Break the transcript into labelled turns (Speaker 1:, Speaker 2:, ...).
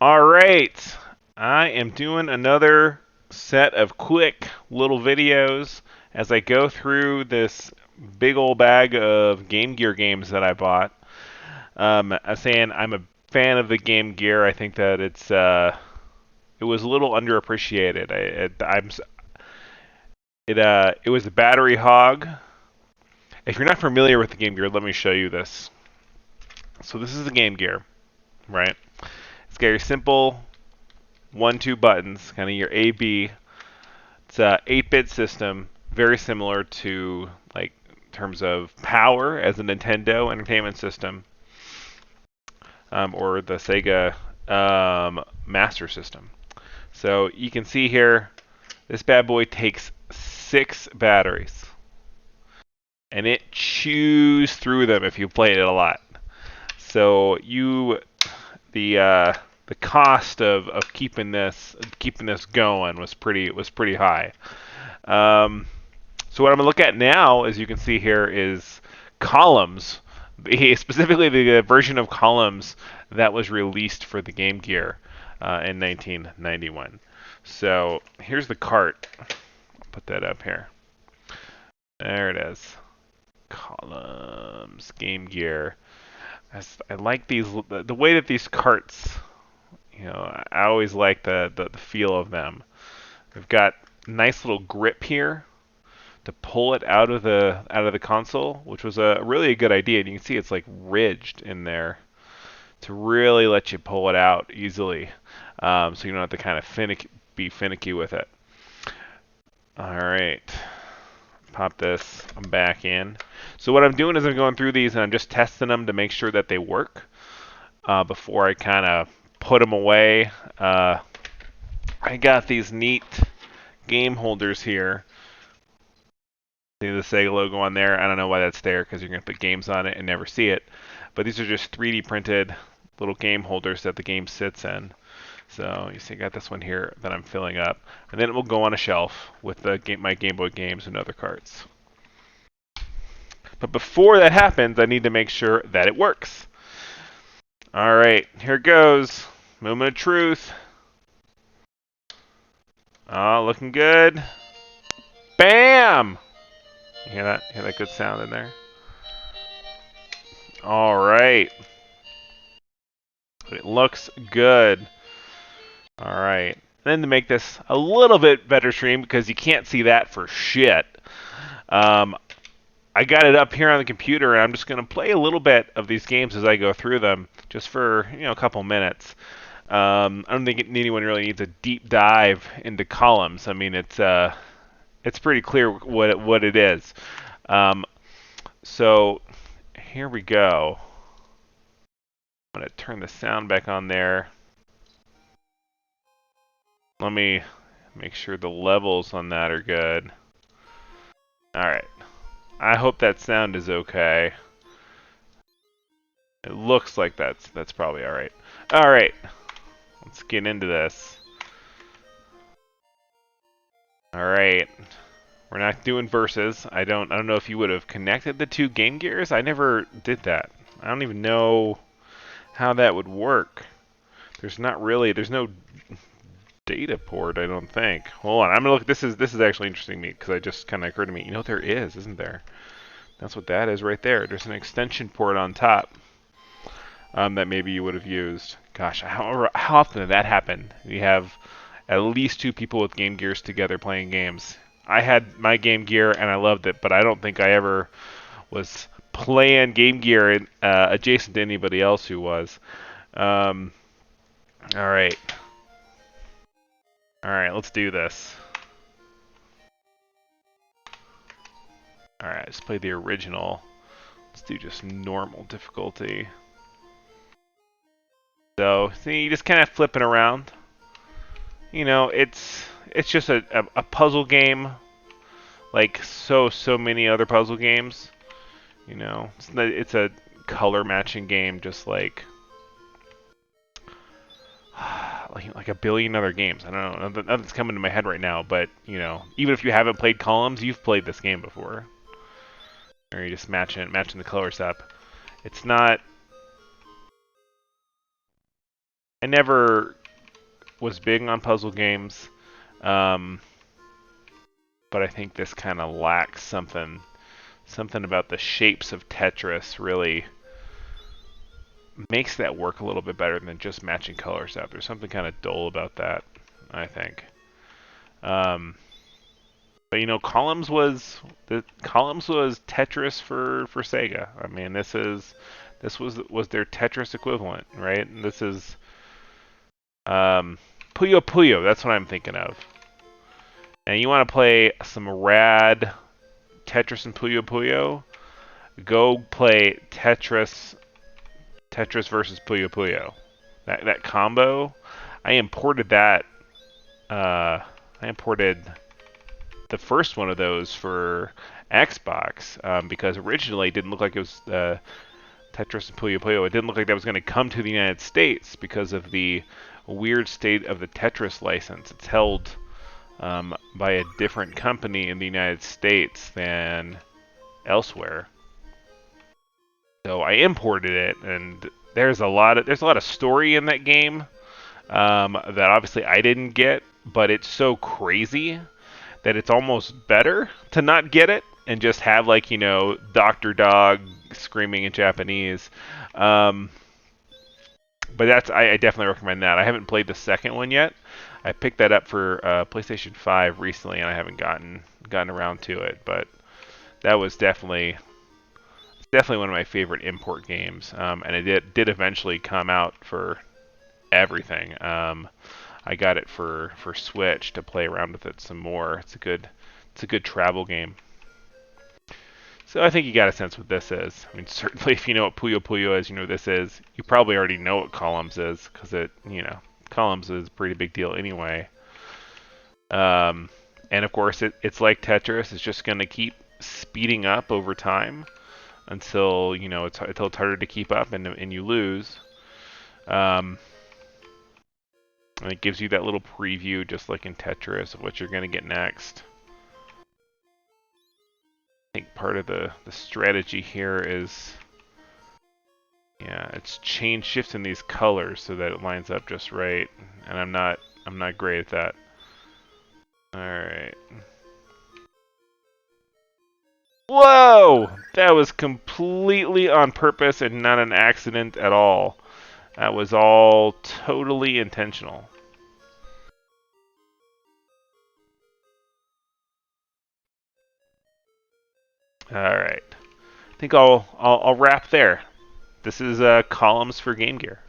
Speaker 1: All right, I am doing another set of quick little videos as I go through this big old bag of Game Gear games that I bought. I'm saying I'm a fan of the Game Gear. I think that it was a little underappreciated. It was a battery hog. If you're not familiar with the Game Gear, let me show you this. So this is the Game Gear, right? It's got your simple 1-2 buttons, kind of your A B. It's a 8-bit system, very similar to like in terms of power as a Nintendo Entertainment System, or the Sega Master System. So you can see here, this bad boy takes 6 batteries, and it chews through them if you play it a lot. So the uh, the cost of keeping this going was pretty high. Um, So what I'm going to look at now, as you can see here, is Columns, specifically the version of Columns that was released for the Game Gear in 1991. So here's the cart. I'll put that up here. There it is. Columns, Game Gear. I like the way that these carts, I always like the feel of them. They've got a nice little grip here to pull it out of the console, which was a really a good idea. And you can see it's like ridged in there to really let you pull it out easily, so you don't have to kind of be finicky with it. All right, pop this. I'm back in. So what I'm doing is I'm going through these and I'm just testing them to make sure that they work before I kind of put them away. I got these neat game holders here. See the Sega logo on there. I don't know why that's there because you're going to put games on it and never see it. But these are just 3D printed little game holders that the game sits in. So you see, I got this one here that I'm filling up, and then it will go on a shelf with my Game Boy games and other carts. But before that happens, I need to make sure that it works. All right, here it goes. Moment of truth. Oh, looking good. Bam! You hear that? Hear that good sound in there? All right. It looks good. All right. Then to make this a little bit better stream, because you can't see that for shit, um, I got it up here on the computer, and I'm just going to play a little bit of these games as I go through them, just for a couple minutes. I don't think anyone really needs a deep dive into Columns. I mean, it's pretty clear what it is. Um, so here we go. I'm going to turn the sound back on there. Let me make sure the levels on that are good. Alright. I hope that sound is okay. It looks like that's probably alright. Alright. Let's get into this. Alright. We're not doing verses. I don't know if you would have connected the two Game Gears. I never did that. I don't even know how that would work. There's no data port, I don't think. Hold on, I'm gonna look. This is actually interesting to me because I just kind of occurred to me. There is, isn't there? That's what that is right there. There's an extension port on top that maybe you would have used. Gosh, how often did that happen? You have at least 2 people with Game Gears together playing games. I had my Game Gear and I loved it, but I don't think I ever was playing Game Gear adjacent to anybody else who was. All right. All right, let's do this. All right, let's play the original. Let's do just normal difficulty. So, see, you just kind of flipping around. It's just a puzzle game, like so many other puzzle games. It's a color matching game, just like a billion other games. I don't know, nothing's coming to my head right now, but even if you haven't played Columns, you've played this game before, or you just matching the colors up. It's not I never was big on puzzle games, um, but I think this kind of lacks something. Something about the shapes of Tetris really makes that work a little bit better than just matching colors out. There's something kind of dull about that, I think. Um, but Columns was Tetris for Sega. I mean, this was their Tetris equivalent, right? And this is Puyo Puyo. That's what I'm thinking of. And you want to play some rad Tetris and Puyo Puyo? Go play Tetris versus Puyo Puyo. That combo, I imported that. I imported the first one of those for Xbox because originally it didn't look like it was Tetris and Puyo Puyo. It didn't look like that was going to come to the United States because of the weird state of the Tetris license. It's held by a different company in the United States than elsewhere. So I imported it, and there's a lot of story in that game that obviously I didn't get, but it's so crazy that it's almost better to not get it and just have Dr. Dog screaming in Japanese. Um, but I definitely recommend that. I haven't played the second one yet. I picked that up for PlayStation 5 recently, and I haven't gotten around to it. But that was definitely one of my favorite import games, and it did eventually come out for everything. I got it for Switch to play around with it some more. It's a good travel game. So I think you got a sense what this is. I mean, certainly if you know what Puyo Puyo is, you know what this is. You probably already know what Columns is because Columns is a pretty big deal anyway. And of course, it's like Tetris. It's just going to keep speeding up over time until it's harder to keep up and you lose. And it gives you that little preview, just like in Tetris, of what you're going to get next. I think part of the strategy here is, it's shifting these colors so that it lines up just right. And I'm not great at that. All right. Whoa! That was completely on purpose and not an accident at all. That was all totally intentional. All right. I think I'll wrap there. This is Columns for Game Gear.